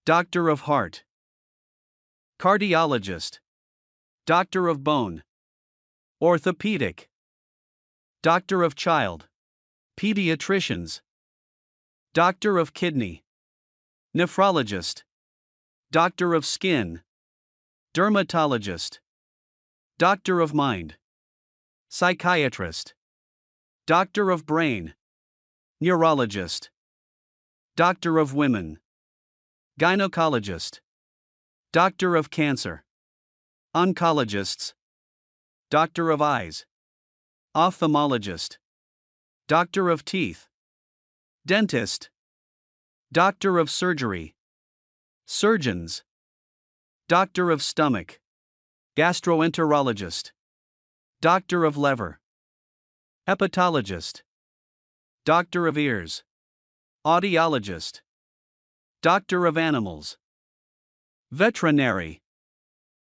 Doctor of heart. Cardiologist. Doctor of bone. Orthopedic. Doctor of child. Pediatricians. Doctor of kidney. Nephrologist. Doctor of skin. Dermatologist. Doctor of mind. Psychiatrist. Doctor of brain. Neurologist. Doctor of women. Gynecologist. Doctor of cancer. Oncologists. Doctor of eyes. Ophthalmologist. Doctor of teeth. Dentist. Doctor of surgery. Surgeons. Doctor of stomach. Gastroenterologist. Doctor of liver. Hepatologist. Doctor of ears. Audiologist. Doctor of animals. Veterinary.